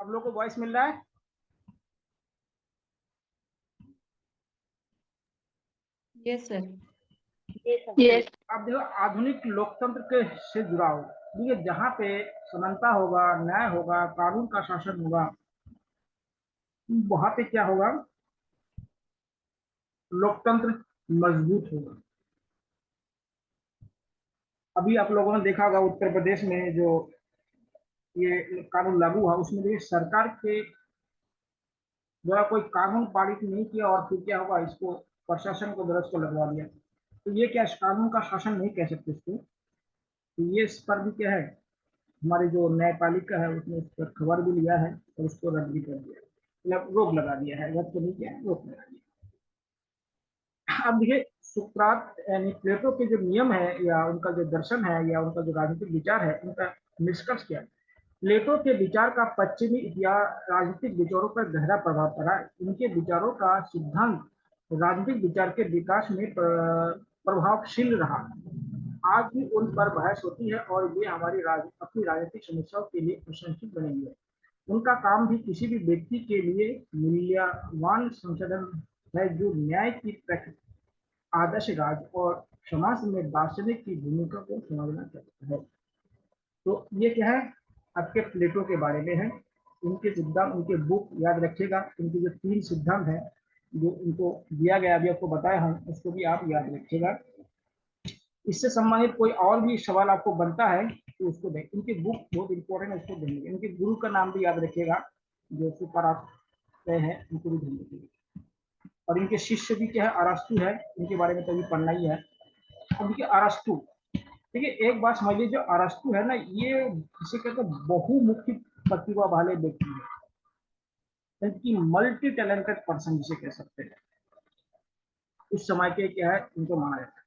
आप लोग को वॉइस मिल रहा है? Yes sir. यस। अब देखो आधुनिक लोकतंत्र के से जुड़ाव, देखिए जहाँ पे समानता होगा, न्याय होगा, कानून का शासन होगा, वहां पे क्या होगा, लोकतंत्र मजबूत होगा। अभी आप लोगों ने देखा होगा उत्तर प्रदेश में जो ये कानून लागू हुआ, उसमें देखिए सरकार के द्वारा कोई कानून पारित नहीं किया और फिर क्या होगा, इसको प्रशासन को दुरुस्त को लगवा दिया। तो ये क्या कानून का शासन नहीं कह सकते इसको। तो ये इस पर भी क्या है, हमारी जो न्यायपालिका है उसने उस पर खबर भी लिया है और उसको रद्द भी कर दिया, मतलब रोक लगा दिया है, रद्द तो नहीं किया है, रोक लगा दिया। अब देखिए सुकरात यानी प्लेटो के जो नियम है या उनका जो दर्शन है या उनका जो राजनीतिक विचार है, उनका निष्कर्ष क्या है। प्लेटो के विचार का पश्चिमी इतिहास राजनीतिक विचारों पर गहरा प्रभाव पड़ा। इनके विचारों का सिद्धांत राजनीतिक विचार के विकास में प्रभावशील रहा। आज भी उन पर बहस होती है और ये हमारी अपनी राजनीतिक समस्याओं के लिए प्रशंसित बने हुए है। उनका काम भी किसी भी व्यक्ति के लिए मूल्यवान संशोधन है जो न्याय की आदर्श राज और समाज में दार्शनिक की भूमिका को समझना चाहता है। तो ये क्या है, आपके प्लेटो के बारे में है। उनके सिद्धांत, उनके बुक याद रखिएगा। उनके जो 3 सिद्धांत हैं जो उनको दिया गया, अभी आपको बताया हूँ, उसको भी आप याद रखिएगा। इससे संबंधित कोई और भी सवाल आपको बनता है तो उसको देख, उनकी बुक बहुत इंपॉर्टेंट है, उसको देंगे। उनके गुरु का नाम भी याद रखिएगा, जो सुपरात है, उनको भी ध्यान रखिएगा। और इनके शिष्य भी क्या है, अरस्तु है, इनके बारे में तो अभी पढ़ना ही है। अब देखिए अरस्तु, देखिए एक बात समझ लीजिए, जो अरस्तु है ना, ये जिसे कहते हैं बहुमुखी प्रतिभा वाले व्यक्ति है, कि मल्टी टैलेंटेड पर्सन जिसे कह सकते हैं। उस समय के क्या है, इनको माना जाता है।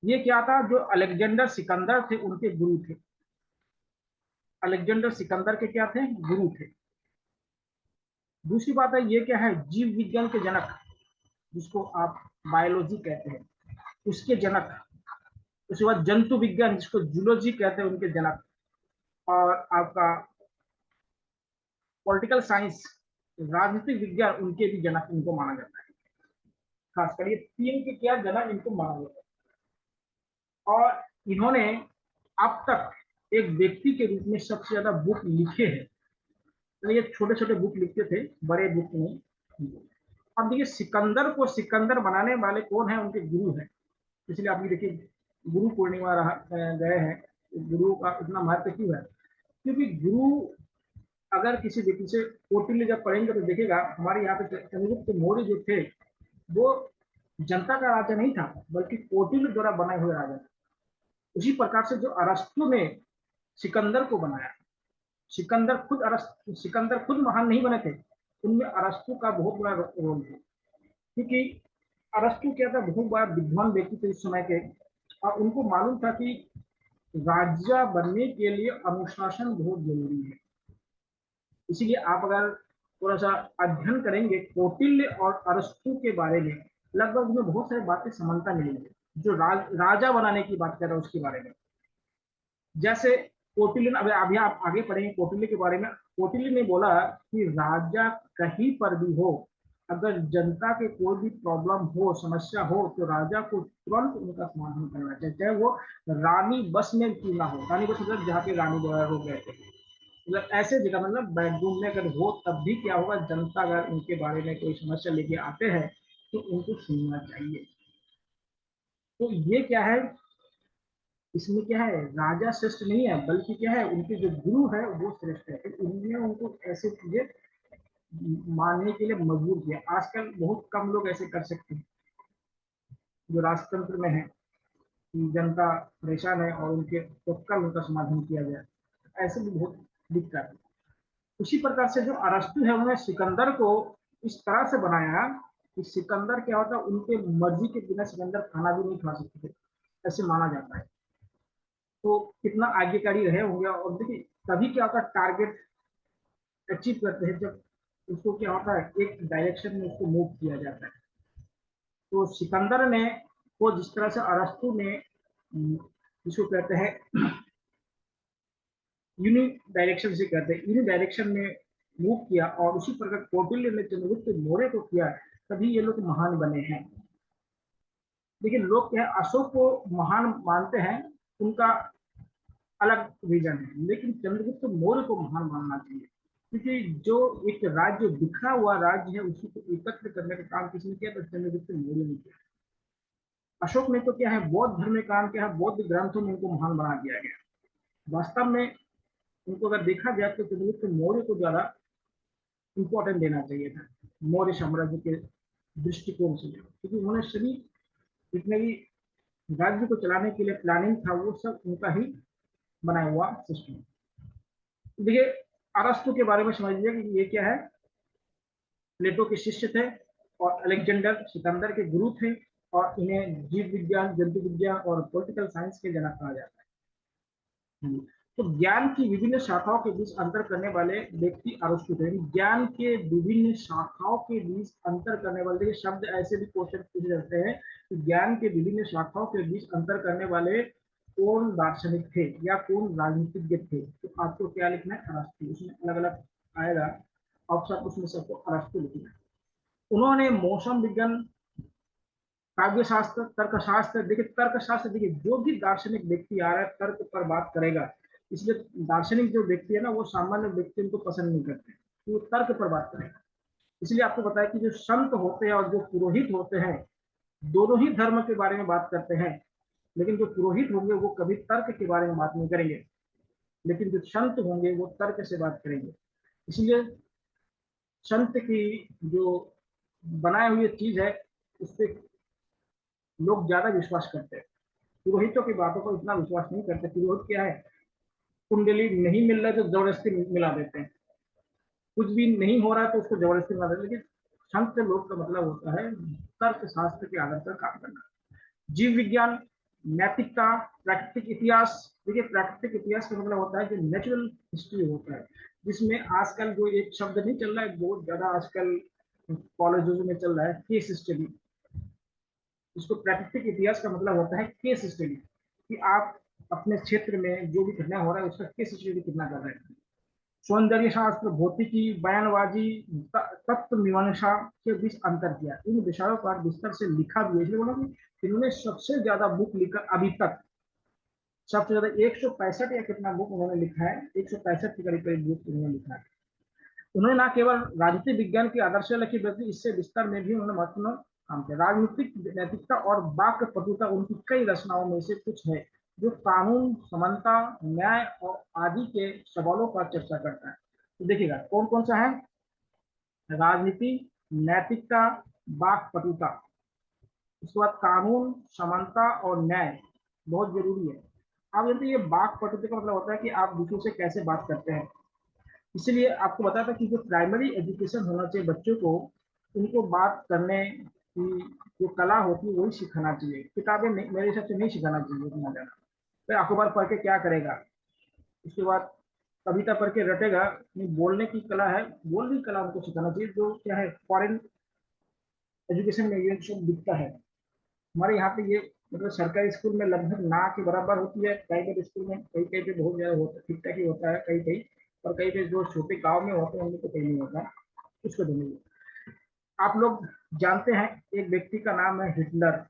ये क्या था, जो अलेक्जेंडर सिकंदर थे उनके गुरु थे। अलेक्जेंडर सिकंदर के क्या थे, गुरु थे। दूसरी बात है, ये क्या है, जीव विज्ञान के जनक, जिसको आप बायोलॉजी कहते हैं, उसके जनक। उसके बाद जंतु विज्ञान, जिसको जूलॉजी कहते हैं, उनके जनक। और आपका पॉलिटिकल साइंस, राजनीतिक विज्ञान, उनके भी जनक इनको माना जाता है। खासकर ये 3 के क्या जनक इनको माना जाता है। और इन्होंने अब तक एक व्यक्ति के रूप में सबसे ज्यादा बुक लिखे हैं। तो ये छोटे छोटे बुक लिखते थे, बड़े बुक नहीं। अब देखिए सिकंदर को सिकंदर बनाने वाले कौन है, उनके गुरु हैं। इसलिए आप देखिए गुरु पूर्णिमा गए हैं। गुरु का इतना महत्व क्यों है, क्योंकि गुरु अगर किसी व्यक्ति से कौटिल्य जब पढ़ेंगे तो देखेगा, हमारे यहाँ पे चंद्रगुप्त मौर्य जो थे, वो जनता का राजा नहीं था, बल्कि कौटिल्य द्वारा बनाए हुए राजा थे। उसी प्रकार से जो अरस्तु ने सिकंदर को बनाया, सिकंदर खुद महान नहीं बने थे, उनमें अरस्तु का बहुत बड़ा रोल था। क्योंकि अरस्तु क्या था, बहुत बड़ा विद्वान व्यक्ति थे उस समय के, और उनको मालूम था कि राजा बनने के लिए अनुशासन बहुत जरूरी है। इसीलिए आप अगर थोड़ा सा अध्ययन करेंगे कौटिल्य और अरस्तु के बारे में, लगभग उसमें बहुत सारी बातें समानता मिलेंगी। जो राजा बनाने की बात कर रहा है उसके बारे में, जैसे कौटिल्य ने, अभी आप आगे पढ़ेंगे कौटिल्य के बारे में। कौटिल्य ने बोला कि राजा कहीं पर भी हो, अगर जनता के कोई भी प्रॉब्लम हो, समस्या हो, तो राजा को तुरंत उनका समाधान करना चाहिए, चाहे वो रानी बस में क्यों ना हो। रानी बस मतलब जहाँ पे रानी द्वारा हो गए थे, मतलब ऐसे जगह, मतलब बेडरूम में अगर हो तब भी क्या होगा, जनता अगर उनके बारे में कोई समस्या लेके आते हैं तो उनको सुनना चाहिए। तो ये क्या है, इसमें क्या है, राजा श्रेष्ठ नहीं है, बल्कि क्या है, उनके जो गुरु है वो श्रेष्ठ है। तो उन्होंने उनको ऐसे चीजें मानने के लिए मजबूर किया। आजकल बहुत कम लोग ऐसे कर सकते हैं जो राजतंत्र में है, कि जनता परेशान है और उनके तत्काल उनका समाधान किया जाए, ऐसे भी बहुत दिक्कत है। उसी प्रकार से जो अरस्तु है, उन्होंने सिकंदर को इस तरह से बनाया कि सिकंदर क्या होता, उनके मर्जी के बिना सिकंदर खाना भी नहीं खा सकते थे, ऐसे माना जाता है। तो कितना आज्ञाकारी रहे होंगे। और देखिए तभी क्या होता है, टारगेट अचीव करते हैं जब उसको क्या होता है, एक डायरेक्शन में उसको मूव किया जाता है। तो सिकंदर ने को जिस तरह से अरस्तु ने जिसको कहते हैं यूनि डायरेक्शन से कहते हैं, यूनि डायरेक्शन में मूव किया और उसी प्रकार कौटिल्य ने चंद्रगुप्त मौर्य को किया, तभी ये लोग महान बने हैं। लेकिन लोग क्या है, अशोक को महान मानते हैं, उनका अलग रीजन है, लेकिन चंद्रगुप्त मौर्य को महान मानना चाहिए, क्योंकि जो एक राज्य बिखरा हुआ राज्य है उसी को एकत्र करने का काम किसने किया, तो चंद्रगुप्त मौर्य ने किया। अशोक ने तो क्या है, बौद्ध धर्म में काम किया है, बौद्ध ग्रंथों में उनको महान बना दिया गया। वास्तव में उनको अगर देखा जाए तो चंद्रगुप्त मौर्य को ज्यादा इंपॉर्टेंट देना चाहिए था मौर्य साम्राज्य के दृष्टिकोण से, क्योंकि उन्होंने सभी जितने भी राज्य को चलाने के लिए प्लानिंग था वो सब उनका ही बनाया हुआ सिस्टम। देखिए, अरस्तु के बारे में समझ लीजिए कि ये क्या है, प्लेटो के शिष्य थे और अलेक्जेंडर सिकंदर के गुरु थे, और इन्हें जीव विज्ञान, जंतु विज्ञान और पॉलिटिकल साइंस के जनक कहा जाता है। तो ज्ञान की विभिन्न शाखाओं के बीच अंतर करने वाले व्यक्ति अरस्तु थे। ज्ञान के विभिन्न शाखाओं के बीच अंतर करने वाले शब्द, ऐसे भी क्वेश्चन पूछे जाते हैं कि ज्ञान के विभिन्न शाखाओं के बीच अंतर करने वाले कौन दार्शनिक थे या कौन राजनीतिज्ञ थे, तो आपको क्या लिखना है, अरस्तु। उसमें अलग अलग आएगा ऑप्शन, उसमें सबको अरस्तु लिखना है। उन्होंने मौसम विज्ञान, काव्य शास्त्र, तर्कशास्त्र, देखिए तर्कशास्त्र, देखिए जो भी दार्शनिक व्यक्ति आ रहा है तर्क पर बात करेगा, इसलिए दार्शनिक जो व्यक्ति है ना वो सामान्य व्यक्ति उनको पसंद नहीं करते, तो वो तर्क पर बात करेगा। इसलिए आपको बताया कि जो संत होते हैं और जो पुरोहित होते हैं, दोनों ही धर्म के बारे में बात करते हैं, लेकिन जो पुरोहित होंगे वो कभी तर्क के बारे में बात नहीं करेंगे, लेकिन जो संत होंगे वो तर्क से बात करेंगे। इसलिए संत की जो बनाई हुई चीज है उस पर लोग ज्यादा विश्वास करते हैं, पुरोहितों की बातों को इतना विश्वास नहीं करते। पुरोहित क्या है, कुंडली नहीं मिल रहा है तो जबरदस्ती मिला देते हैं, कुछ भी नहीं हो रहा है तो उसको जबरदस्ती मिला देते हैं। लेकिन संत लोग का मतलब होता है तर्क शास्त्र के आधार पर काम करना। जीव विज्ञान, नैतिकता, प्राकृतिक इतिहास। देखिए प्राकृतिक इतिहास का मतलब होता है जो नेचुरल हिस्ट्री होता है, जिसमें आजकल जो एक शब्द नहीं चल रहा है बहुत ज्यादा आजकल कॉलेजों में चल रहा है, केस स्टडी। इसको प्राकृतिक इतिहास का मतलब होता है केस स्टडी, कि आप अपने क्षेत्र में जो भी घटना हो रहा है उसका केस स्टडी कितना कर रहे हैं। सौंदर्य शास्त्र, भौतिकी, बयानबाजी, तत्व मीमांसा के बीच अंतर किया। इन विषयों पर विस्तार से लिखा भी है, इसलिए बोला कि इन्होंने सबसे ज्यादा बुक लिखा अभी तक, सबसे ज्यादा 165 या कितना बुक उन्होंने लिखा है, 165 के करीब करीब बुक उन्होंने लिखा है। उन्होंने ना केवल राजनीतिक विज्ञान की आदर्श लिखी, बल्कि इससे विस्तार में भी उन्होंने महत्वपूर्ण काम किया। राजनीतिक नैतिकता और वाक्य पटुता उनकी कई रचनाओं में से कुछ है, जो कानून, समानता, न्याय और आदि के सवालों पर चर्चा करता है। तो देखिएगा कौन कौन सा है, राजनीति, नैतिकता, वाक पटुता, उसके बाद कानून, समानता और न्याय बहुत जरूरी है। आप जानते हैं ये वाक पटुता का मतलब होता है कि आप दूसरों से कैसे बात करते हैं। इसलिए आपको बताया था कि जो प्राइमरी एजुकेशन होना चाहिए बच्चों को, उनको बात करने की जो कला होती है वही सिखाना चाहिए, किताबें मेरे हिसाब से नहीं सिखाना चाहिए उतना ज्यादा। फिर अखबार पढ़ के क्या करेगा, उसके बाद कविता पढ़ के रटेगा नहीं, बोलने की कला है, बोलने की कला उनको सिखाना चाहिए, जो क्या है फॉरेन एजुकेशन में ये सब दिखता है। हमारे यहाँ पे ये मतलब सरकारी स्कूल में लगभग ना के बराबर होती है, प्राइवेट स्कूल में कहीं कहीं पे बहुत ज्यादा होता है, ठीक ठाक ही होता है कहीं कहीं, और कहीं कहीं जो छोटे गांव में होते हैं उनमें तो कहीं नहीं होता, उसको देंगे। आप लोग जानते हैं एक व्यक्ति का नाम है हिटलर,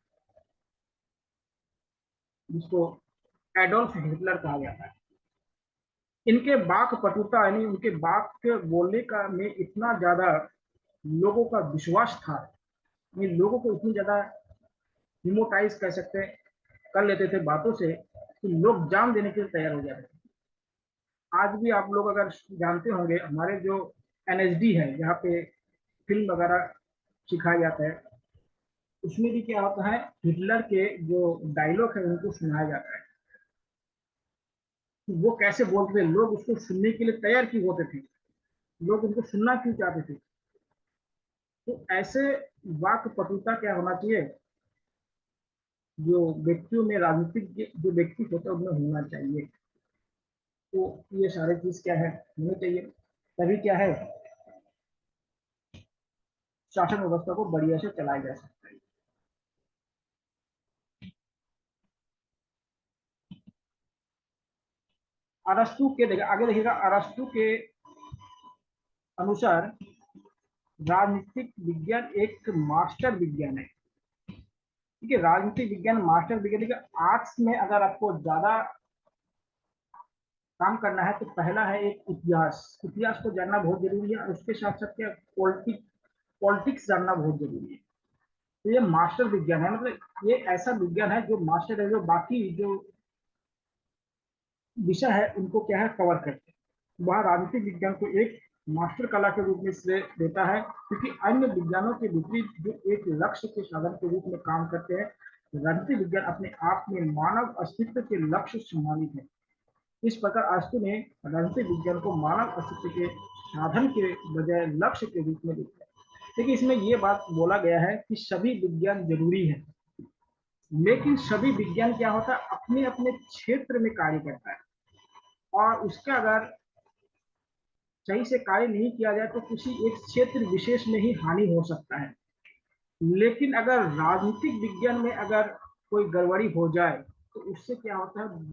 जिसको एडोल्फ हिटलर कहा जाता है। इनके वाक पटुता यानी उनके वाक के बोलने का में इतना ज्यादा लोगों का विश्वास था, ये लोगों को इतनी ज्यादा हिमोटाइज कर सकते कर लेते थे बातों से कि लोग जान देने के लिए तैयार हो जाते थे। आज भी आप लोग अगर जानते होंगे हमारे जो एनएसडी है जहाँ पे फिल्म वगैरह सिखाया जाता है, उसमें भी क्या होता है, हिटलर के जो डायलॉग है उनको सुनाया जाता है कि वो कैसे बोलते थे, लोग उसको सुनने के लिए तैयार क्यों होते थे, लोग उनको सुनना क्यों चाहते थे। तो ऐसे वाक पटुता क्या होना चाहिए, जो व्यक्तियों में राजनीतिक जो व्यक्ति होता है उनमें होना चाहिए। तो ये सारी चीज क्या है, होनी चाहिए, तभी क्या है शासन व्यवस्था को बढ़िया से चलाया जा सकता है। अरस्तु के देखिए आगे देखिएगा, अरस्तु के अनुसार राजनीतिक विज्ञान एक मास्टर विज्ञान है। ठीक है, राजनीतिक विज्ञान मास्टर विज्ञान है। आर्ट्स में अगर आपको ज्यादा काम करना है तो पहला है एक इतिहास। इतिहास को जानना बहुत जरूरी है, और उसके साथ साथ क्या पॉलिटिक्स जानना बहुत जरूरी है। तो ये मास्टर विज्ञान है, मतलब ये ऐसा विज्ञान है जो मास्टर है, जो बाकी जो विषय है उनको क्या है कवर करते हैं। वह राजनीतिक विज्ञान को एक मास्टर कला के रूप में श्रेय देता है, क्योंकि अन्य विज्ञानों के विपरीत जो एक लक्ष्य के साधन के रूप में काम करते हैं, राजनीतिक विज्ञान अपने आप में मानव अस्तित्व के लक्ष्य सम्मानित है। इस प्रकार अरस्तू ने राजनीतिक विज्ञान को मानव अस्तित्व के साधन के बजाय लक्ष्य के रूप में देखा है। देखिए, इसमें यह बात बोला गया है कि सभी विज्ञान जरूरी है, लेकिन सभी विज्ञान क्या होता है, अपने अपने क्षेत्र में कार्य करता है, और उसका अगर सही से कार्य नहीं किया जाए तो किसी एक क्षेत्र विशेष में ही हानि हो सकता है। लेकिन अगर राजनीतिक विज्ञान में अगर कोई गड़बड़ी हो जाए तो उससे क्या होता है,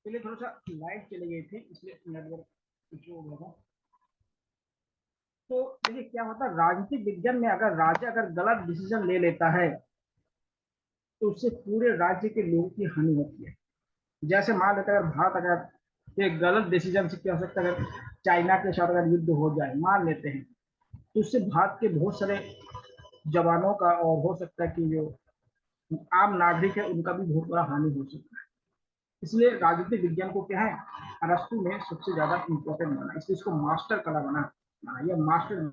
पहले थोड़ा सा लाइट चली गई थी इसलिए नेटवर्क इशू हो गया था। तो देखिए क्या होता है, राजनीतिक विज्ञान में अगर राजा अगर गलत डिसीजन ले लेता है तो उससे पूरे राज्य के लोगों की हानि होती है। जैसे मान लेते हैं, अगर भारत अगर एक गलत डिसीजन से क्या हो सकता है, अगर चाइना के साथ अगर युद्ध हो जाए मान लेते हैं, तो उससे भारत के बहुत सारे जवानों का और हो सकता है कि जो आम नागरिक है उनका भी बहुत बड़ा हानि हो सकता है। इसलिए राजनीतिक विज्ञान को क्या है, अरस्तु ने सबसे ज्यादा इंपॉर्टेंट माना, इसलिए इसको मास्टर कला बना माना, यह मास्टर।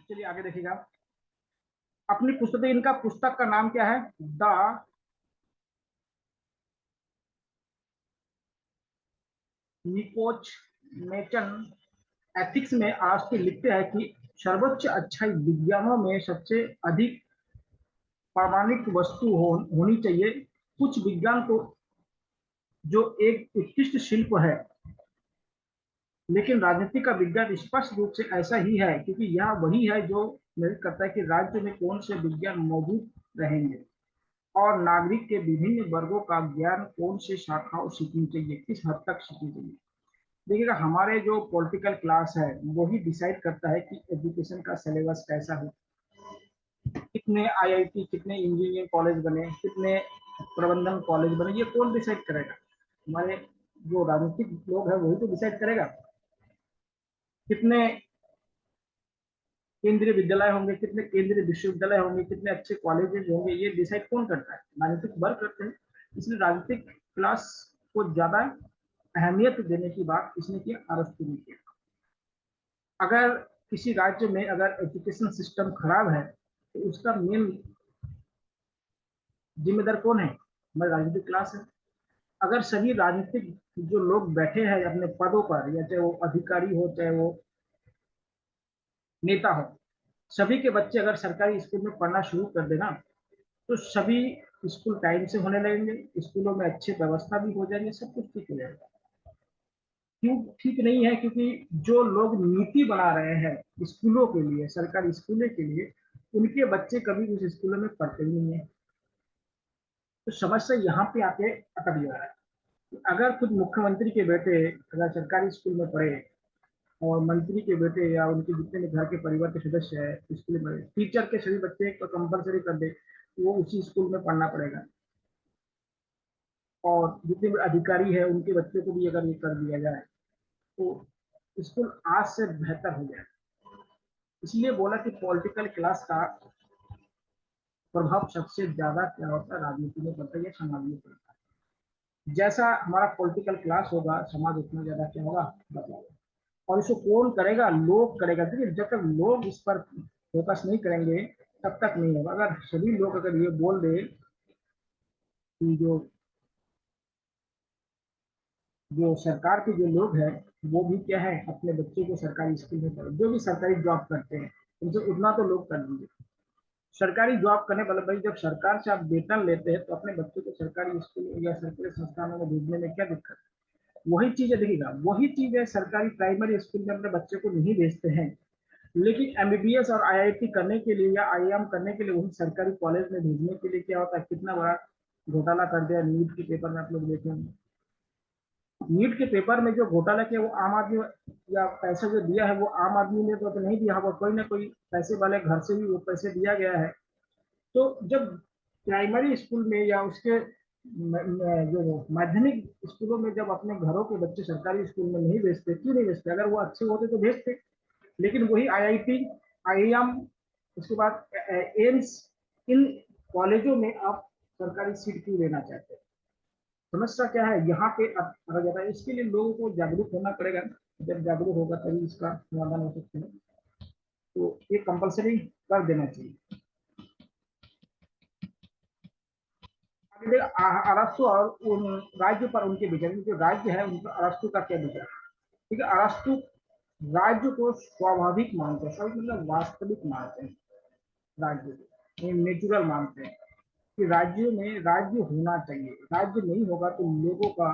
चलिए आगे देखिएगा, अपनी पुस्तक, इनका पुस्तक का नाम क्या है, द निकोच मेचन एथिक्स में अरस्तु लिखते हैं कि सर्वोच्च अच्छाई विज्ञानों में सबसे अधिक प्रामाणिक वस्तु होनी चाहिए। कुछ विज्ञान तो जो एक उत्कृष्ट शिल्प है, लेकिन राजनीति का विज्ञान स्पष्ट रूप से ऐसा ही है, क्योंकि यह वही है जो निर्धारित करता है कि राज्य में कौन से विज्ञान मौजूद रहेंगे और नागरिक के विभिन्न वर्गों का ज्ञान कौन से शाखाओं सीखनी चाहिए, किस हद तक सीखनी चाहिए। देखिएगा, हमारे जो पॉलिटिकल क्लास है वही डिसाइड करता है कि एजुकेशन का सिलेबस कैसा हो, कितने आईआईटी, कितने इंजीनियरिंग कॉलेज बने, कितने प्रबंधन कॉलेज बने, ये कौन डिसाइड करेगा, हमारे जो राजनीतिक लोग हैं वही तो डिसाइड करेगा। कितने केंद्रीय विद्यालय होंगे, कितने केंद्रीय विश्वविद्यालय होंगे, कितने अच्छे कॉलेजेस होंगे, ये डिसाइड कौन करता है, राजनीतिक वर्ग करते हैं। इसलिए राजनीतिक क्लास को ज्यादा अहमियत देने की बात इसने की, अरस्तु ने किया। अगर किसी राज्य में अगर एजुकेशन सिस्टम खराब है तो उसका मेन जिम्मेदार कौन है, हमारी राजनीतिक क्लास है। अगर सभी राजनीतिक जो लोग बैठे हैं अपने पदों पर, या चाहे वो अधिकारी हो चाहे वो नेता हो, सभी के बच्चे अगर सरकारी स्कूल में पढ़ना शुरू कर देना तो सभी स्कूल टाइम से होने लगेंगे, स्कूलों में अच्छी व्यवस्था भी हो जाएंगे, सब कुछ ठीक हो जाएगा। क्यों ठीक नहीं है, क्योंकि जो लोग नीति बना रहे हैं स्कूलों के लिए, सरकारी स्कूलों के लिए, उनके बच्चे कभी उस स्कूलों में पढ़ते ही नहीं है। तो समस्या यहाँ पे आके अटक जा रहा है। अगर खुद मुख्यमंत्री के बेटे अगर सरकारी स्कूल में पढ़े, और मंत्री के बेटे या उनके जितने भी घर के परिवार के सदस्य है स्कूल में, टीचर के सभी बच्चे को कंपलसरी कर दे, वो उसी स्कूल में पढ़ना पड़ेगा, और जितने भी अधिकारी है उनके बच्चे को भी अगर ये कर दिया जाए तो स्कूल आज से बेहतर हो जाए। इसलिए बोला कि पॉलिटिकल क्लास का प्रभाव सबसे ज्यादा क्या होता है, राजनीति में पड़ता है या समाज में पड़ता है। जैसा हमारा पॉलिटिकल क्लास होगा, समाज उतना ज्यादा क्या होगा, बदलाव। और इसको कौन करेगा, लोग करेगा। देखिए जब तक लोग इस पर फोकस नहीं करेंगे तब तक नहीं होगा। अगर सभी लोग अगर ये बोल दे कि जो सरकार के जो लोग हैं वो भी क्या है, अपने बच्चों को सरकारी स्कूल में पढ़ो, जो भी सरकारी जॉब करते हैं उनसे उतना तो लोग कर दीजिए। सरकारी जॉब करने वाले भाई, जब सरकार से आप वेतन लेते हैं तो अपने बच्चों को सरकारी स्कूल या सरकारी संस्थानों में भेजने में क्या दिक्कत है। वही चीज है, देखिएगा वही चीज है, सरकारी प्राइमरी स्कूल में अपने बच्चे को नहीं भेजते हैं, लेकिन एमबीबीएस और आईआईटी करने के लिए या आईआईएम करने के लिए वही सरकारी कॉलेज में भेजने के लिए क्या होता है, कितना बड़ा घोटाला कर दिया। नीट के पेपर में आप लोग देखेंगे, नीट के पेपर में जो घोटाला किया वो आम आदमी, या पैसा जो दिया है वो आम आदमी ने तो नहीं दिया होगा, कोई ना कोई पैसे वाले घर से भी वो पैसे दिया गया है। तो जब प्राइमरी स्कूल में या उसके जो माध्यमिक स्कूलों में जब अपने घरों के बच्चे सरकारी स्कूल में नहीं भेजते, क्यों नहीं भेजते, अगर वो अच्छे होते तो भेजते। लेकिन वही आईआईटी, आईआईएम, उसके बाद एम्स, इन कॉलेजों में आप सरकारी सीट क्यों लेना चाहते हैं। समस्या क्या है यहाँ पे आ जाता है। इसके लिए लोगों को जागरूक होना पड़ेगा। जब जागरूक होगा तभी इसका समाधान हो सकता है। तो ये कंपलसरी कर देना चाहिए। अरस्तु और उन राज्य पर उनके विचार, जो राज्य है उनका अरस्तु का क्या विचार। ठीक है, अरस्तु राज्य को स्वाभाविक मानते हैं, सब मतलब वास्तविक मानते हैं, राज्य को नेचुरल मानते हैं कि राज्यों में राज्य होना चाहिए। राज्य नहीं होगा तो लोगों का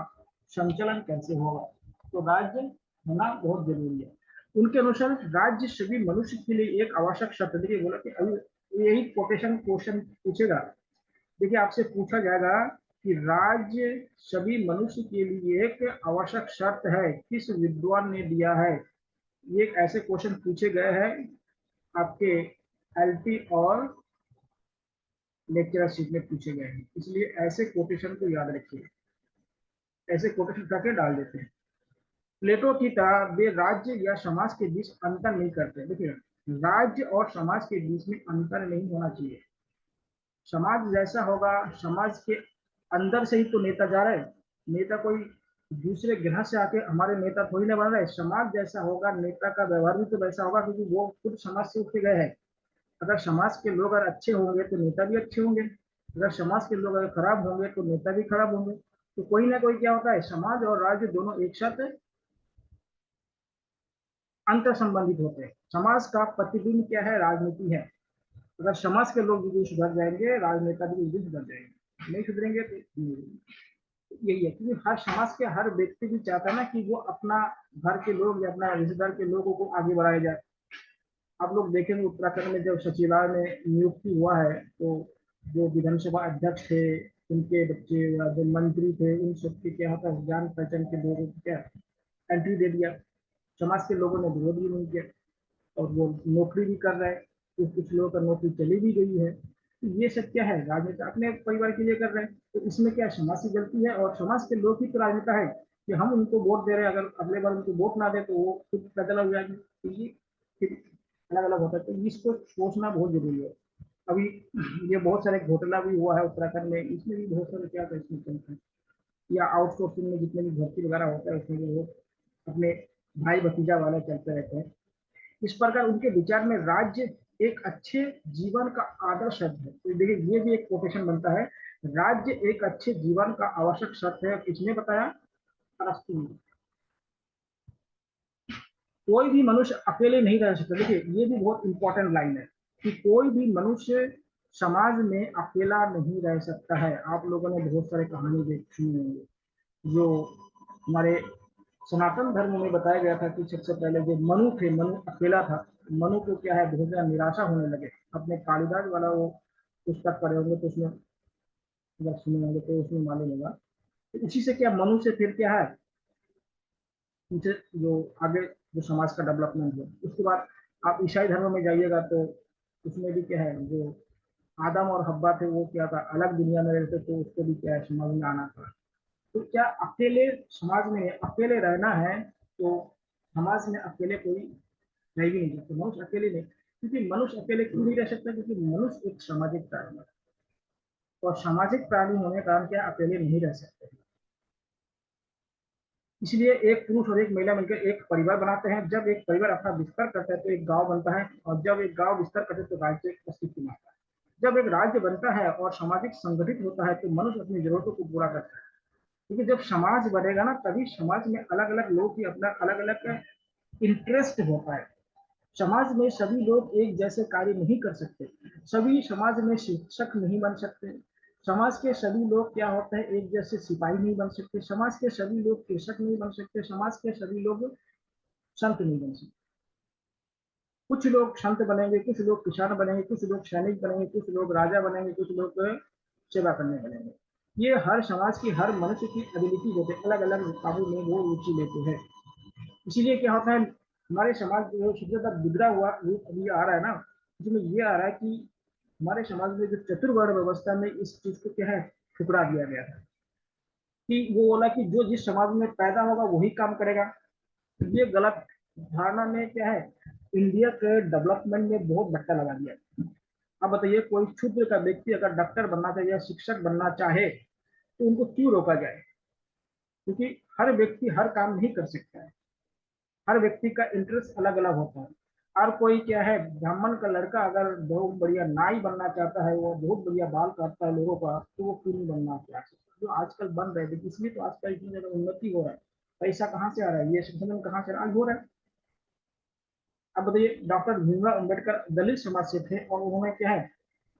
संचलन कैसे होगा। तो राज्य होना बहुत जरूरी है। उनके अनुसार राज्य सभी मनुष्य के लिए एक आवश्यक शर्त। देखिए बोला कि अभी यही कोटेशन क्वेश्चन पूछेगा। देखिए आपसे पूछा जाएगा कि राज्य सभी मनुष्य के लिए एक आवश्यक शर्त है, किस विद्वान ने दिया है। ये एक ऐसे क्वेश्चन पूछे गए हैं आपके एलटी और लेक्चरशिप में पूछे गए हैं, इसलिए ऐसे कोटेशन को याद रखिए। ऐसे कोटेशन करके डाल देते हैं। प्लेटो की तरह वे राज्य या समाज के बीच अंतर नहीं करते। देखिए राज्य और समाज के बीच में अंतर नहीं होना चाहिए। समाज जैसा होगा, समाज के अंदर से ही तो नेता जा रहे हैं। नेता कोई दूसरे ग्रह से आके हमारे नेता थोड़ी ना बन रहे। समाज जैसा होगा, नेता का व्यवहार भी तो वैसा होगा, क्योंकि वो खुद समाज से उठ के गए हैं। अगर समाज के लोग अगर अच्छे होंगे तो नेता भी अच्छे होंगे, अगर समाज के लोग अगर खराब होंगे तो नेता भी खराब होंगे। तो कोई ना कोई क्या होता है, समाज और राज्य दोनों एक साथ अंतर संबंधित होते हैं। समाज का प्रतिबिंब क्या है, राजनीति है। अगर समाज के लोग भी सुधर जाएंगे, राजनेता भी सुधर जाएंगे। नहीं सुधरेंगे तो यही है, क्योंकि हर समाज के हर व्यक्ति भी चाहता है ना कि वो अपना घर के लोग या अपना रिश्तेदार के लोगों को आगे बढ़ाया जाए। आप लोग देखेंगे उत्तराखंड में जब सचिवालय में नियुक्ति हुआ है तो जो विधानसभा अध्यक्ष थे, उनके बच्चे या जो मंत्री थे, उन सबके क्या होता है, जान पहचान के लोगों को क्या एंट्री दे दिया। समाज के लोगों ने विरोध भी नहीं किया और वो नौकरी भी कर रहे हैं। कुछ लोगों का नौकरी चली भी गई है। तो ये सब क्या है, राजनेता अपने परिवार के लिए कर रहे हैं। तो इसमें क्या समाज की गलती है, और समाज के लोग ही तो राजनेता है कि हम उनको वोट दे रहे हैं, अगर अगले बार उनको वोट ना दे तो वो खुद पैदल हो जाएंगे। तो ये फिर अलग अलग होता है। तो इसको सोचना बहुत जरूरी है। अभी ये बहुत सारे घोटाला भी हुआ है उत्तराखंड में, इसमें भी बहुत सारे क्या कहते हैं, या आउटसोर्सिंग में जितने भी भर्ती वगैरह होता है उसमें भी वो अपने भाई भतीजा वाले चलते रहते हैं। इस प्रकार उनके विचार में राज्य एक अच्छे जीवन का आदर्श शब्द है। तो देखिए ये भी एक कोटेशन बनता है, राज्य एक अच्छे जीवन का आवश्यक शर्त है। किसने बताया, अरस्तु ने। कोई भी मनुष्य अकेले नहीं रह सकता। देखिए ये भी बहुत इंपॉर्टेंट लाइन है कि कोई भी मनुष्य समाज में अकेला नहीं रह सकता है। आप लोगों ने बहुत सारे कहानी देखी होंगी, जो हमारे सनातन धर्म में बताया गया था कि सबसे पहले जो मनु थे, मनु अकेला था। मनु को क्या है, बहुत ज्यादा निराशा होने लगे। अपने कालिदास वाला वो पुस्तक पढ़े होंगे तो उसमें, अगर सुने होंगे तो उसमें मालूम होगा। तो उसी से क्या, मनु से फिर क्या है, उनसे जो आगे जो समाज का डेवलपमेंट है। उसके बाद आप ईसाई धर्म में जाइएगा तो उसमें भी क्या है, जो आदम और हब्बा थे वो क्या था, अलग दुनिया में रहते, तो उसको भी क्या है, समझ में आना था। तो क्या अकेले समाज में अकेले रहना है, तो समाज में अकेले कोई रह भी नहीं सकते, मनुष्य अकेले नहीं, क्योंकि मनुष्य अकेले क्यों नहीं रह सकता, क्योंकि मनुष्य एक सामाजिक प्राणी है, और सामाजिक प्राणी होने के कारण क्या अकेले नहीं रह सकते। इसलिए एक पुरुष और एक महिला मिलकर एक परिवार बनाते हैं। जब एक परिवार अपना विस्तार करता है तो एक गांव बनता है, और जब एक गांव विस्तार करता है तो राज्य एक अस्तित्व में आता है। जब एक राज्य बनता है और सामाजिक संगठित होता है तो मनुष्य अपनी जरूरतों को पूरा करता है, क्योंकि जब समाज बढ़ेगा ना तभी समाज में अलग अलग लोग की अपना अलग अलग इंटरेस्ट होता है। समाज में सभी लोग एक जैसे कार्य नहीं कर सकते, सभी समाज में शिक्षक नहीं बन सकते, समाज के सभी लोग क्या होते हैं एक जैसे सिपाही नहीं बन सकते, समाज के सभी लोग कृषक नहीं बन सकते, समाज के सभी लोग संत नहीं बन सकते। कुछ लोग संत बनेंगे, कुछ लोग किसान बनेंगे, कुछ लोग सैनिक बनेंगे, कुछ लोग राजा बनेंगे, कुछ लोग सेवा करने बनेंगे। ये हर समाज की हर मनुष्य की एबिलिटी होते हैं, अलग अलग कामों में वो रुचि लेते हैं। इसीलिए क्या होता है हमारे समाज जो सबसे ज्यादा बिगड़ा हुआ रूप अभी आ रहा है ना, इसमें ये आ रहा है कि हमारे समाज में जो चतुर्वर्ण व्यवस्था में इस चीज को क्या है ठुकरा दिया गया था, कि वो बोला कि जो जिस समाज में पैदा होगा वही काम करेगा। ये गलत धारणा में क्या है इंडिया के डेवलपमेंट में बहुत धक्का लगा दिया। अब बताइए कोई क्षुद्र का व्यक्ति अगर डॉक्टर बनना चाहे या शिक्षक बनना चाहे तो उनको क्यों रोका जाए, क्योंकि हर व्यक्ति हर काम नहीं कर सकता है, हर व्यक्ति का इंटरेस्ट अलग अलग होता है। हर कोई क्या है ब्राह्मण का लड़का अगर बहुत बढ़िया नाई बनना चाहता है, वो बहुत बढ़िया बाल काटता है लोगों का, तो वो क्यों नहीं बनना चाहता, जो आजकल बन रहे थे, इसलिए तो आजकल इतनी ज्यादा उन्नति हो रहा है। पैसा कहाँ से आ रहा है, ये संसाधन कहाँ से आज हो रहा है। अब बताइए डॉक्टर भीमराव अम्बेडकर दलित समाज से थे और उन्होंने क्या है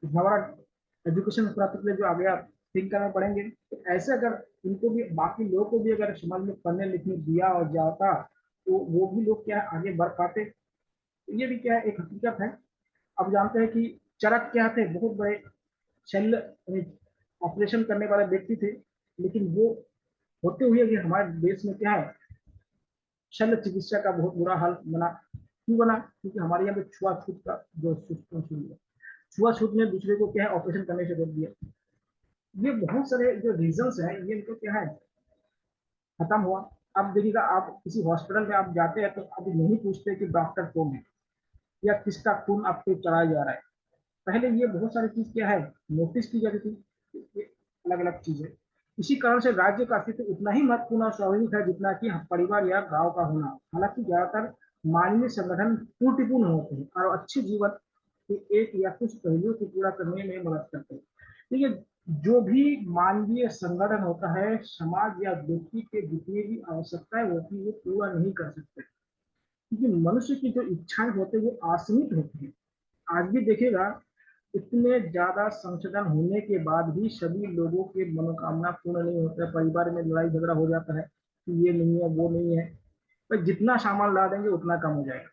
हमारा एजुकेशन प्राप्त कर जो आगे आप थिंक करना पड़ेंगे, तो ऐसे अगर इनको भी बाकी लोगों को भी अगर समाज में पढ़ने लिखने दिया और जाता तो वो भी लोग क्या है आगे बढ़ पाते। तो ये भी क्या है एक हकीकत है। अब जानते हैं कि चरक क्या थे, बहुत बड़े शल्य ऑपरेशन करने वाले व्यक्ति थे, लेकिन वो होते हुए भी हमारे देश में क्या है शल्य चिकित्सा का बहुत बुरा हाल बना। क्यों बना, क्योंकि हमारे यहाँ पे छुआछूत का जो सिस्टम शुरू है, छुआछूत ने दूसरे को क्या है ऑपरेशन करने से रोक दिया। ये बहुत सारे जो रीजंस है ये इनको क्या है खत्म हुआ। अब देखिएगा आप किसी हॉस्पिटल में आप जाते हैं तो अब नहीं पूछते कि डॉक्टर कौन है या किसका खून आपको चढ़ाया जा रहा है। पहले ये बहुत सारी चीज क्या है नोटिस की जाती थी, अलग अलग चीजें। इसी कारण से राज्य का अस्तित्व उतना ही महत्वपूर्ण और स्वाभाविक है जितना कि परिवार या गांव का होना। हालांकि ज्यादातर मानवीय संगठन त्रुटिपूर्ण होते हैं और अच्छे जीवन के एक या कुछ पहलुओं को पूरा करने में मदद करते हैं। देखिए जो भी मानवीय संगठन होता है समाज या व्यक्ति के जितनी भी आवश्यकताएं होती है वो पूरा नहीं कर सकते, क्योंकि मनुष्य की जो इच्छाएं होती है वो असीमित होती है। आज भी देखिएगा इतने ज्यादा संशोधन होने के बाद भी सभी लोगों की मनोकामना पूर्ण नहीं होता है, परिवार में लड़ाई झगड़ा हो जाता है कि ये नहीं है वो नहीं है, पर जितना सामान ला देंगे उतना कम हो जाएगा।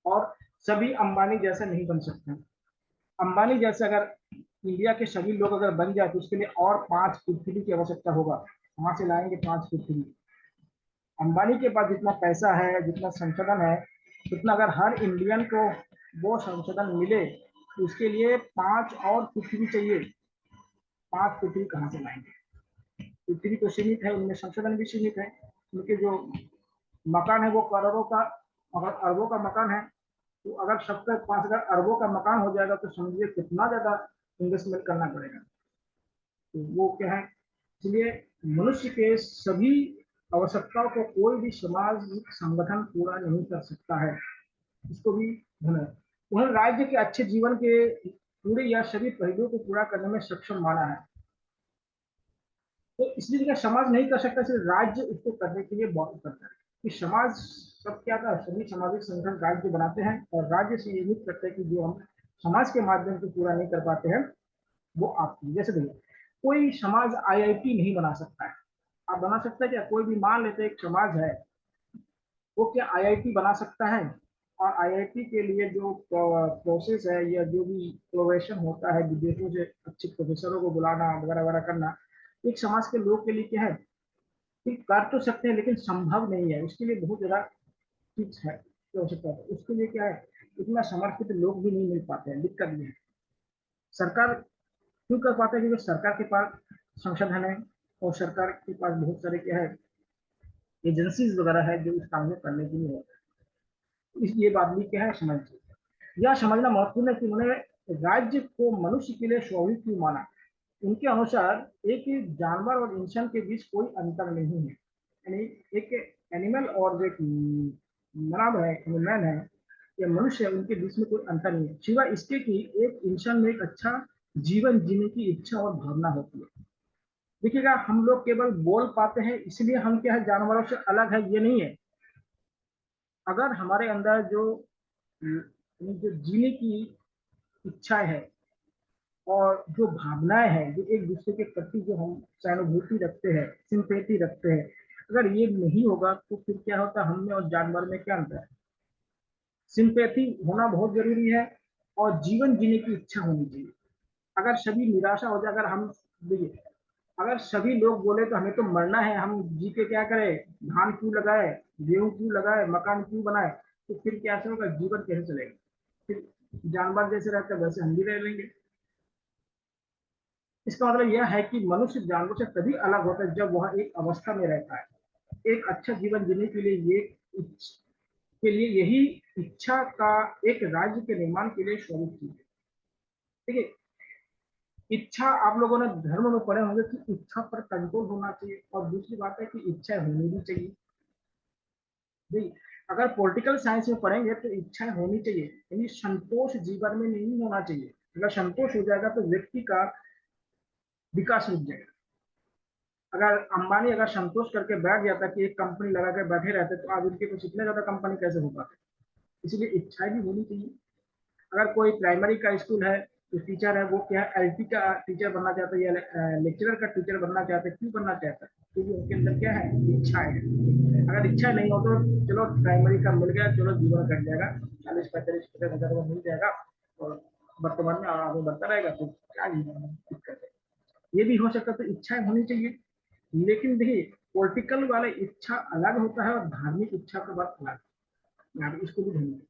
और सभी अंबानी जैसा नहीं बन सकते। अंबानी जैसे अगर इंडिया के सभी लोग अगर बन जाए तो उसके लिए और 5 पृथ्वी की आवश्यकता होगा, वहां से लाएंगे 5 पृथ्वी। अंबानी के पास जितना पैसा है जितना संसाधन है उतना अगर हर इंडियन को वो संसाधन मिले तो उसके लिए 5 और पृथ्वी चाहिए। 5 पृथ्वी कहाँ से लाएंगे, पृथ्वी तो सीमित है, उनमें संसाधन भी सीमित है। उनके जो मकान है वो करोड़ों का अगर अरबों का मकान है, तो अगर सबके पास अगर अरबों का मकान हो जाएगा तो समझिए कितना ज्यादा इन्वेस्टमेंट करना पड़ेगा। तो वो क्या है इसलिए मनुष्य के सभी आवश्यकताओं को कोई भी समाज संगठन पूरा नहीं कर सकता है, इसको भी ध्यान रखें। उन्होंने राज्य के अच्छे जीवन के पूरे या सभी पहलुओं को पूरा करने में सक्षम माना है। तो इसलिए क्या समाज नहीं कर सकता, सिर्फ राज्य उसको करने के लिए बहुत करता है कि समाज सब क्या था सभी सामाजिक संगठन राज्य बनाते हैं और राज्य से ये उम्मीद करते हैं कि जो हम समाज के माध्यम से पूरा नहीं कर पाते हैं वो आपकी। जैसे देखिए कोई समाज आईआईटी नहीं बना सकता है, आप बना सकते हैं क्या, कोई भी मान लेते हैं एक समाज है वो क्या आईआईटी बना सकता है। और आईआईटी के लिए जो प्रोसेस है या जो भी प्रोवेशन होता है विदेशों से अच्छे प्रोफेसरों को बुलाना वगैरह वगैरह करना, एक समाज के लोग के लिए क्या है ठीक कर तो सकते हैं लेकिन संभव नहीं है, उसके लिए बहुत ज्यादा चीज है की आवश्यकता है, उसके लिए क्या है इतना समर्पित लोग भी नहीं मिल पाते हैं, दिक्कत भी है। सरकार क्यों कर पाते हैं, क्योंकि सरकार के पास संसाधन है और सरकार के पास बहुत सारे क्या है एजेंसीज वगैरह है जो इस काम को करने के लिए होता है। ये बात भी क्या है समझ, यह समझना महत्वपूर्ण है कि उन्होंने राज्य को मनुष्य के लिए स्वाभाविक क्यों माना। उनके अनुसार एक जानवर और इंसान के बीच कोई अंतर नहीं है, यानी एक एनिमल और जो एक मानव है, मैन है या मनुष्य है, उनके बीच में कोई अंतर नहीं है, सिवाय इसके कि एक इंसान में एक अच्छा जीवन जीने की इच्छा और भावना होती है। देखिएगा, हम लोग केवल बोल पाते हैं इसलिए हम क्या है जानवरों से अलग है, ये नहीं है। अगर हमारे अंदर जो जीने की इच्छाएं है और जो भावनाएं हैं, जो एक दूसरे के प्रति जो हम सहानुभूति रखते हैं, सिंपैथी रखते हैं, अगर ये नहीं होगा तो फिर क्या होता है, हम में और जानवर में क्या अंतर है। सिंपैथी होना बहुत जरूरी है और जीवन जीने की इच्छा होनी चाहिए। अगर सभी निराशा हो जाए, अगर हम देखिए, अगर सभी लोग बोले तो हमें तो मरना है, हम जी के क्या करें, धान क्यों लगाए, गेहूं क्यों लगाए, मकान क्यों बनाए, तो फिर कैसे होगा, जीवन कैसे चलेगा। फिर जानवर जैसे रहते हैं वैसे हम भी रह लेंगे। इसका मतलब यह है कि मनुष्य जानवर से तभी अलग होता है जब वह एक अवस्था में रहता है। एक अच्छा जीवन जीने के लिए यही इच्छा का एक राज्य के निर्माण के लिए स्वरूप थी। देखिए, इच्छा आप लोगों ने धर्म में पढ़े होंगे कि इच्छा पर कंट्रोल होना चाहिए, और दूसरी बात है कि इच्छा होनी भी चाहिए। देखिए, अगर पॉलिटिकल साइंस में पढ़ेंगे तो इच्छाएं होनी चाहिए, यानी संतोष जीवन में नहीं होना चाहिए। अगर संतोष हो जाएगा तो व्यक्ति का विकास रुक जाएगा। अगर अंबानी अगर संतोष करके बैठ जाता कि एक कंपनी लगा के बैठे रहते तो आज उनके कुछ इतने ज्यादा कंपनी कैसे हो पाते। इसलिए इच्छाएं भी होनी चाहिए। अगर कोई प्राइमरी का स्कूल है तो टीचर है वो क्या है, एलटी का टीचर बनना चाहता है या लेक्चरर का टीचर बनना चाहता है, क्यों बनना चाहता है, क्योंकि उनके अंदर क्या है, इच्छाएं है। अगर इच्छा नहीं हो तो चलो प्राइमरी का मिल गया, चलो जीवन कट जाएगा, 40-45-50 हजार मिल जाएगा और वर्तमान में आगे बढ़ता रहेगा, तो क्या दिक्कत है। ये भी हो सकता है, तो इच्छाएं होनी चाहिए। लेकिन देखिए, पॉलिटिकल वाला इच्छा अलग होता है और धार्मिक इच्छा का बात अलग, यहाँ पे इसको भी ध्यान रखिए।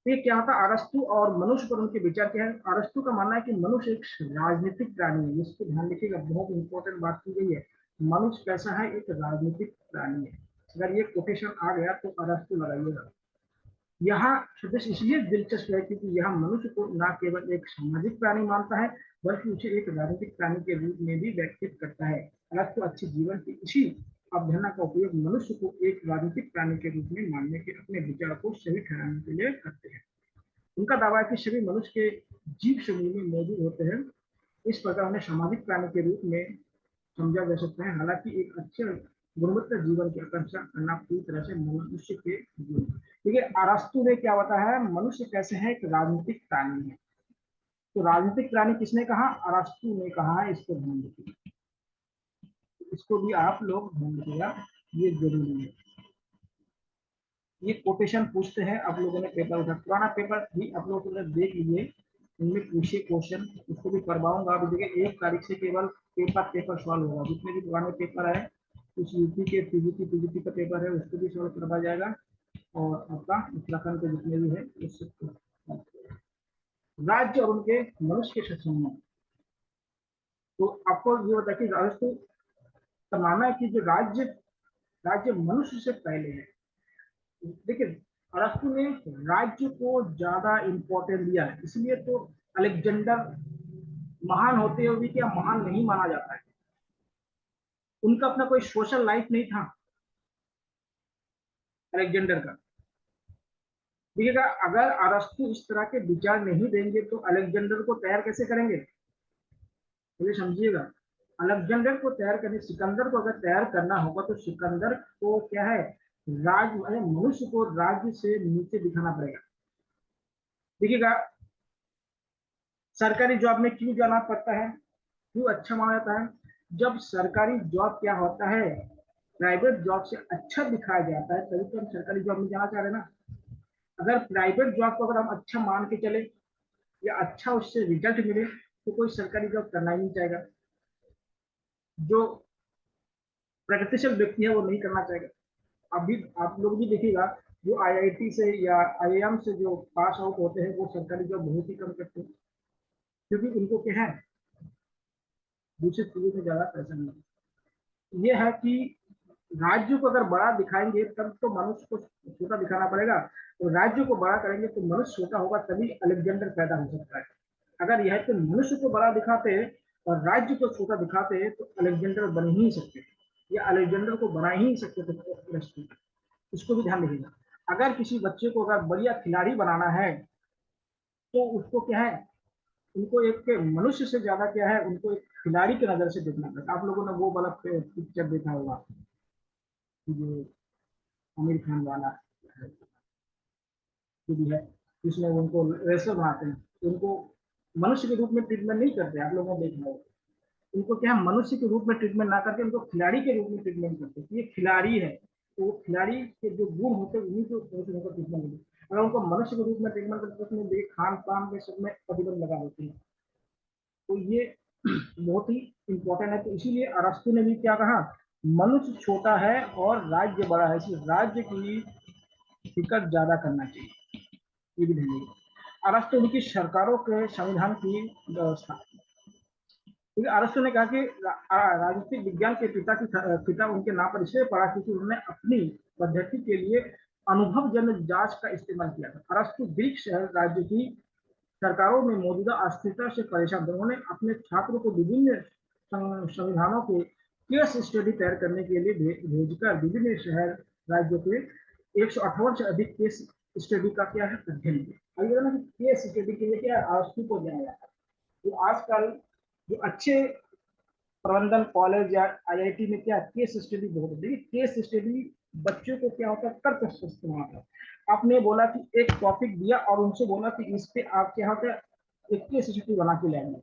तो ये क्या होता है, अरस्तु और मनुष्य पर उनके विचार क्या है। अरस्तु का मानना है कि मनुष्य एक राजनीतिक प्राणी है, इसको ध्यान रखिएगा, बहुत इंपॉर्टेंट बात की गई है। मनुष्य कैसा है, एक राजनीतिक प्राणी है। अगर ये कोटेशन आ गया तो अरस्तु लगाइएगा। यहाँ सदस्य इसलिए दिलचस्प है क्योंकि यहाँ मनुष्य को न केवल एक सामाजिक प्राणी मानता है, बल्कि उसे एक राजनीतिक प्राणी के रूप में भी व्यक्तित करता है। अरस्तु अच्छे जीवन की इसी अवधारणा का उपयोग मनुष्य को एक राजनीतिक प्राणी के रूप में मानने के अपने विचार को सही ठहराने के लिए करते हैं। उनका दावा है कि सभी मनुष्य के जीव समूह में मौजूद होते हैं, इस प्रकार उन्हें सामाजिक प्राणी के रूप में समझा जा सकता है। हालांकि एक अच्छे गुणवत्ता जीवन की आकांक्षा करना पूरी तरह से मनुष्य के जीवन। देखिए, अरस्तु ने क्या बताया है, मनुष्य कैसे है, एक राजनीतिक प्राणी है। तो राजनीतिक प्राणी किसने कहा, अरस्तु ने कहा है, इसको ध्यान रखिए, इसको भी आप लोग ध्यान रखिएगा, ये जरूरी है। ये कोटेशन पूछते हैं, आप लोगों ने पेपर उठा, पुराना पेपर भी आप लोगों ने देख लिए, इनमें पूछे क्वेश्चन, उसको भी करवाऊंगा। अभी देखिए 1 तारीख से केवल पेपर सॉल्व होगा, जितने भी पुराने पेपर है, कुछ यूपी के पीजीटी का पेपर है उसको भी सॉल्व करवाया जाएगा, और आपका उत्तराखंड के जितने भी है उससे। राज्य और उनके मनुष्य के संबंध, तो आपको ये होता है कि राजस्व का मानना है कि जो राज्य राज्य मनुष्य से पहले है। देखिए, अरस्तु ने राज्य को ज्यादा इंपॉर्टेंट दिया है, इसलिए तो अलेक्जेंडर महान होते हुए भी क्या महान नहीं माना जाता है। उनका अपना कोई सोशल लाइफ नहीं था अलेक्जेंडर का। देखिएगा, अगर अरस्तु इस तरह के विचार नहीं देंगे तो अलेक्जेंडर को तैयार कैसे करेंगे, ये समझिएगा। अलेक्जेंडर को तैयार करने, सिकंदर को अगर तैयार करना होगा तो सिकंदर को क्या है, मनुष्य को राज्य से नीचे दिखाना पड़ेगा। देखिएगा, सरकारी जॉब में क्यों जाना पड़ता है, क्यों अच्छा माना जाता है, जब सरकारी जॉब क्या होता है, प्राइवेट जॉब से अच्छा दिखाया जाता है, तभी तो हम सरकारी जॉब में जाना चाह रहे हैं ना। अगर प्राइवेट जॉब को अगर हम अच्छा मान के चले या अच्छा उससे रिजल्ट मिले तो कोई सरकारी जॉब करना ही नहीं चाहेगा। जो प्रगतिशील व्यक्ति है वो नहीं करना चाहेगा। अभी आप लोग भी देखिएगा, जो आईआईटी से या आईआईएम से जो पास आउट होते हैं वो सरकारी जॉब बहुत ही कम करते हैं, क्योंकि उनको क्या है, दूसरी चीजों में ज्यादा पैसा नहीं। ये है कि राज्य को अगर बड़ा दिखाएंगे तब तो मनुष्य को छोटा दिखाना पड़ेगा, तो राज्य को बड़ा करेंगे तो मनुष्य छोटा होगा, तभी अलेक्जेंडर पैदा हो सकता है। अगर यह तो मनुष्य को बड़ा दिखाते और राज्य को छोटा दिखाते तो अलेक्जेंडर बन ही नहीं सकते, या अलेक्जेंडर को बना ही नहीं सकते थे। इसको भी ध्यान रखिएगा। अगर किसी बच्चे को अगर बढ़िया खिलाड़ी बनाना है तो उसको क्या है, उनको एक मनुष्य से ज्यादा क्या है, उनको एक खिलाड़ी की नजर से देखना पड़ता है। आप लोगों ने वो वाला पिक्चर देखा होगा जो आमिर खान वाला है, जो भी है, जिसमें उनको रेसलर बनाते हैं, उनको मनुष्य के रूप में ट्रीटमेंट नहीं करते, आप लोगों ने देखा होगा। उनको क्या है, मनुष्य के रूप में ट्रीटमेंट ना करके उनको खिलाड़ी के रूप में ट्रीटमेंट करते हैं। ये खिलाड़ी है, तो वो खिलाड़ी के जो गुण होते हैं उन्हीं को उनको ट्रीटमेंट मिलती है। अगर उनको मनुष्य के रूप में ट्रीटमेंट करते तो उसमें खान पान के सब में प्रतिबंध लगा देते हैं। तो ये बहुत ही इंपॉर्टेंट है। तो इसीलिए अरस्तु ने भी क्या कहा, मनुष्य छोटा है और राज्य बड़ा है, इसलिए राज्य की फिक्र ज्यादा करना चाहिए, ये भी ध्यान रखिए। अरस्तु उनकी सरकारों के संविधान की व्यवस्था, क्योंकि अरस्तु ने कहा कि राजनीतिक विज्ञान के पिता उनके नाम पर इसलिए पड़ा क्योंकि उन्होंने अपनी पद्धति के लिए अनुभवजन्य जांच का इस्तेमाल किया था। अरस्तु ग्रीक शहर राज्य की सरकारों में मौजूदा अस्थिरता से परेशान थे। उन्होंने अपने छात्रों को विभिन्न संविधानों के केस स्टडी तैयार करने के लिए भेजकर विभिन्न शहर राज्यों के 158 से अधिक केस स्टडी का क्या है अध्ययन किया। अभी ना केस स्टडी के लिए क्या अरस्तु को जाना जाता है। तो आजकल जो अच्छे प्रबंधन कॉलेज या आईआईटी में क्या केस स्टडी बहुत होती है। केस स्टडी बच्चों को क्या होता है, तर्क प्रस्तुत होता है। आपने बोला कि एक टॉपिक दिया और उनसे बोला कि इस पे आप क्या होता है एक केस स्टडी बना के लाएंगे,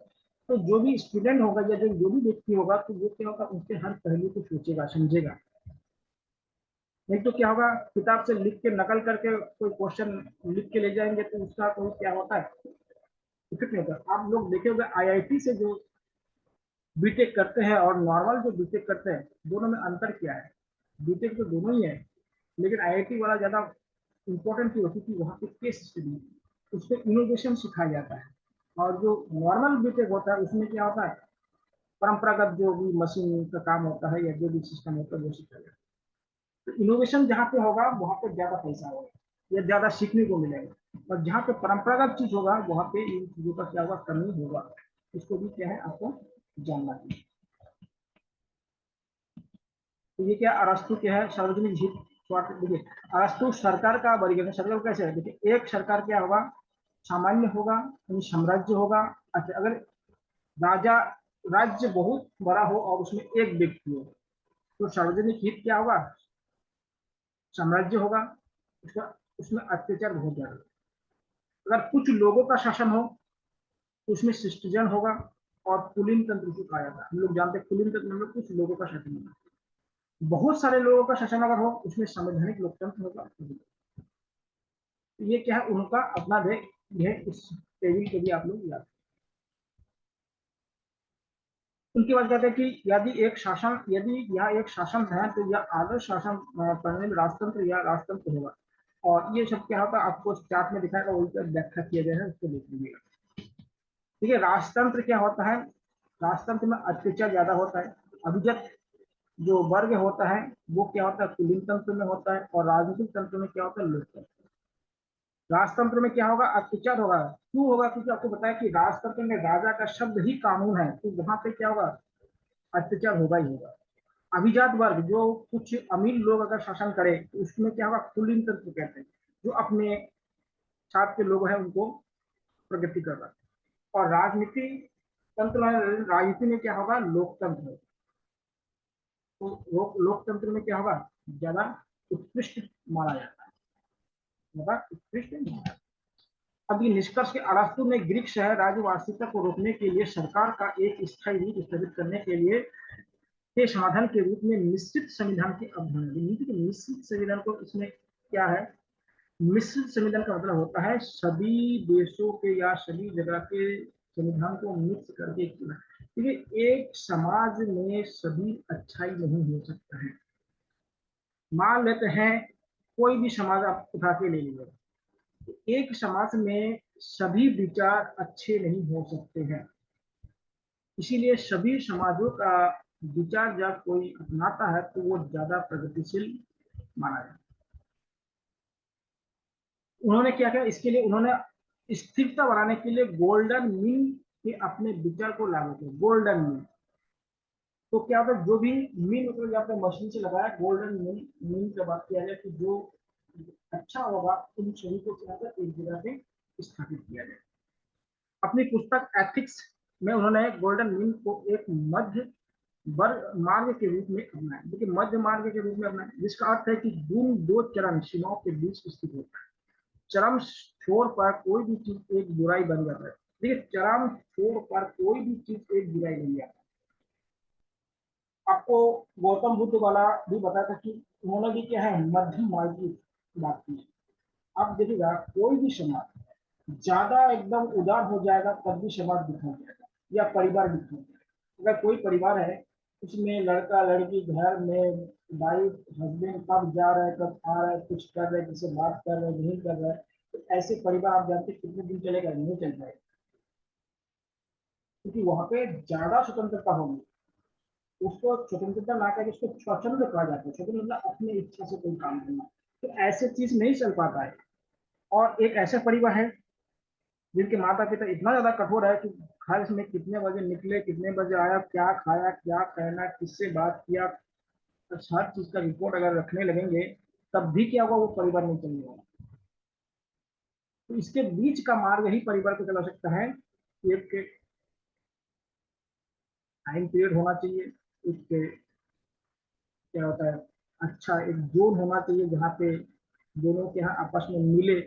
तो जो भी स्टूडेंट होगा या जो भी व्यक्ति होगा तो वो क्या होगा, उसके हर पहलू को सोचेगा समझेगा। नहीं तो क्या होगा, किताब से लिख के नकल करके कोई क्वेश्चन लिख के ले जाएंगे तो उसका कोई क्या होता है इफेक्ट नहीं होता। आप लोग देखे होंगे आईआईटी से जो बीटेक करते हैं और नॉर्मल जो बीटेक करते हैं, दोनों में अंतर क्या है। बीटेक तो दोनों ही है, लेकिन आईआईटी वाला ज्यादा इंपॉर्टेंट की होती है, वहाँ पे केस स्टडी, उसमें इनोवेशन सिखाया जाता है। और जो नॉर्मल बीटेक होता है उसमें क्या होता है, परंपरागत जो भी मशीन का काम होता है या जो भी सिस्टम होता है वो सिखाया जाता है। तो इनोवेशन जहाँ पे होगा वहाँ पे ज्यादा पैसा होगा या ज्यादा सीखने को मिलेगा, और जहाँ पे परंपरागत चीज होगा वहाँ पे इन चीजों का क्या होगा, कमी होगा। इसको भी क्या है आपको जानना चाहिए। तो ये क्या अरस्तु क्या है, सार्वजनिक हित स्वार्थ। देखिए अरस्तु सरकार का वर्गीकरण, सरकार कैसे है, देखिए एक सरकार क्या होगा, सामान्य होगा, साम्राज्य होगा। अच्छा अगर राजा राज्य बहुत बड़ा हो और उसमें एक व्यक्ति हो तो सार्वजनिक हित क्या होगा, साम्राज्य होगा। उसका उसमें अत्याचार बहुत ज्यादा। अगर कुछ लोगों का शासन हो तो उसमें शिष्टजन होगा। और कुलीन तंत्र को कहा जाता है, हम लोग जानते हैं कुलीन तंत्र में कुछ लोगों का शासन होगा। बहुत सारे लोगों का शासन अगर हो उसमें संवैधानिक लोकतंत्र होगा। तो ये क्या है उनका अपना दे, यह इस टेबल को भी आप लोग याद। उनकी बात कहते हैं कि यदि यह एक शासन है तो यह आदर्श शासन करने में राजतंत्र या राजतंत्र होगा। और ये सब क्या होता है आपको चार्ट में दिखाएगा, वही पर व्याख्या किया गया है, उसको देख लीजिएगा। ठीक है, राजतंत्र क्या होता है, राजतंत्र में अत्याचार ज्यादा होता है। अभिजात जो वर्ग होता है वो क्या होता है कुलीन तंत्र में होता है, और राजनीतिक तंत्र में क्या होता है लोकतंत्र। राजतंत्र में क्या होगा, अत्याचार होगा। क्यों होगा, क्योंकि आपको बताया कि राजतंत्र में राजा का शब्द ही कानून है, तो वहां पे क्या होगा, अत्याचार होगा ही होगा। अभिजात वर्ग जो कुछ अमीर लोग अगर शासन करे तो उसमें क्या होगा, कुलीन तंत्र कहते हैं, जो अपने साथ के लोग हैं उनको प्रगति कर रहा है। और राजनीति तंत्र में, राजनीति में क्या होगा, लोकतंत्र। तो लोकतंत्र में क्या होगा, ज्यादा उत्कृष्ट माना जाता है, ज्यादा उत्कृष्ट माना जाता है। अब ये निष्कर्ष के अरस्तु ने ग्रीक शहर राज्यवासिता को रोकने के लिए सरकार का एक स्थायी नीति स्थापित करने के लिए के समाधान के रूप में मिश्रित संविधान की अवधारणा दी। नीति के मिश्रित संविधान को इसमें क्या है, मिश्रित संविधान का मतलब होता है सभी देशों के या सभी जगह के संविधान को मिक्स करके चुना। क्योंकि एक समाज में सभी अच्छाई नहीं हो सकता है। मान लेते हैं कोई भी समाज आप उठा के ले लीजिए, तो एक समाज में सभी विचार अच्छे नहीं हो सकते हैं। इसीलिए सभी समाजों का विचार जब कोई अपनाता है तो वो ज्यादा प्रगतिशील माना जाता है। उन्होंने क्या किया, इसके लिए उन्होंने स्थिरता बनाने के लिए गोल्डन मीन के अपने विचार को लागू किया। गोल्डन मीन तो क्या होता है, जो भी मीन मतलब आपने मशीन से लगाया, गोल्डन मीन, मीन की बात किया जाए कि जो अच्छा होगा उन सभी को क्या होगा एक जगह पे स्थापित किया जाए। अपनी पुस्तक एथिक्स में उन्होंने गोल्डन मीन को एक मध्य वर्ग मार्ग के रूप में अपनाया। देखिए मध्य मार्ग के रूप में अपनाया, जिसका अर्थ है कि दो चरम सीमाओं के बीच स्थित होता है। चरम छोर पर कोई भी चीज एक बुराई बन जाता है। देखिए चरम छोर पर कोई भी चीज एक बुराई बन जाता है। आपको गौतम बुद्ध वाला भी बताया था कि उन्होंने भी क्या है मध्यम मार्ग की बात की। आप देखिएगा कोई भी समाज ज्यादा एकदम उदार हो जाएगा तब भी समाज बिखर जाएगा या परिवार बिखर जाएगा। अगर कोई परिवार है उसमें लड़का लड़की घर में वाइफ हस्बैंड कब जा रहा है कब आ रहा है कुछ कर रहे हैं किसी बात कर रहे हैं नहीं कर रहे हैं, तो ऐसे परिवार आप जानते हैं कितने दिन चलेगा, नहीं चल पाएगा। क्योंकि वहां पे ज्यादा स्वतंत्रता होगी। उसको स्वतंत्रता ना करके उसको स्वच्छंद कहा जाता है। स्वतंत्र मतलब अपनी इच्छा से कोई काम करना। तो ऐसे चीज नहीं चल पाता है। और एक ऐसा परिवार है जिनके माता पिता इतना ज्यादा कठोर है कि घर में कितने बजे निकले कितने बजे आया क्या खाया क्या पहना किससे बात किया, तो हर चीज का रिपोर्ट अगर रखने लगेंगे तब भी क्या होगा, वो परिवार नहीं चलेगा। तो इसके बीच का मार्ग ही परिवार को चला सकता है। एक टाइम पीरियड होना चाहिए, एक क्या होता है अच्छा एक जोन होना चाहिए जहाँ पे दोनों के यहाँ आपस में मिले,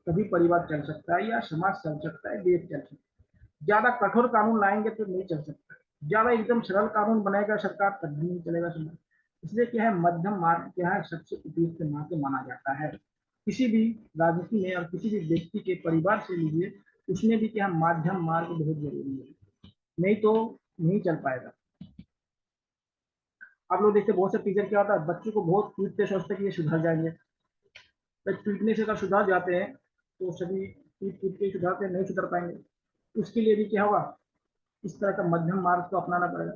तभी परिवार चल सकता है या समाज चल सकता है, देश चल सकता है। ज्यादा कठोर कानून लाएंगे तो नहीं चल सकता। ज्यादा एकदम सरल कानून बनाएगा सरकार तब भी नहीं चलेगा समाज। इसलिए क्या है मध्यम मार्ग क्या है सबसे उपयुक्त मार्ग माना जाता है। किसी भी राजनीति में और किसी भी व्यक्ति के परिवार से लीजिए, उसमें भी क्या माध्यम मार्ग बहुत जरूरी है, नहीं तो नहीं चल पाएगा। आप लोग देखते बहुत से टीचर क्या होता है बच्चों को बहुत पीटते सोचते कि ये सुधर जाएंगे। बट पीटने से अगर सुधर जाते हैं तो सभी पीट पीट के सुधरते नहीं सुधर पाएंगे। उसके लिए भी क्या होगा, इस तरह का मध्यम मार्ग को अपनाना पड़ेगा।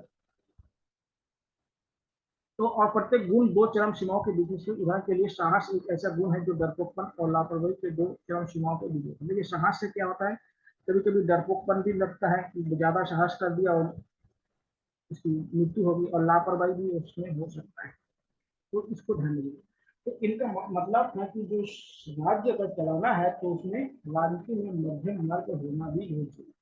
तो और प्रत्येक गुण दो चरम सीमाओं के बीच में, उदाहरण के लिए साहस एक ऐसा गुण है जो डरपोकपन और लापरवाही के दो चरम सीमाओं के बीच में। देखिए साहस से क्या होता है, कभी कभी डरपोकपन भी लगता है कि ज्यादा साहस कर दिया और उसकी मृत्यु होगी, और लापरवाही भी उसमें हो सकता है। तो इसको ध्यान दीजिए। तो इनका मतलब था कि जो राज्य अगर चलाना है तो उसमें राजनीति में मध्यम मार्ग होना भी बहुत जरूरी है।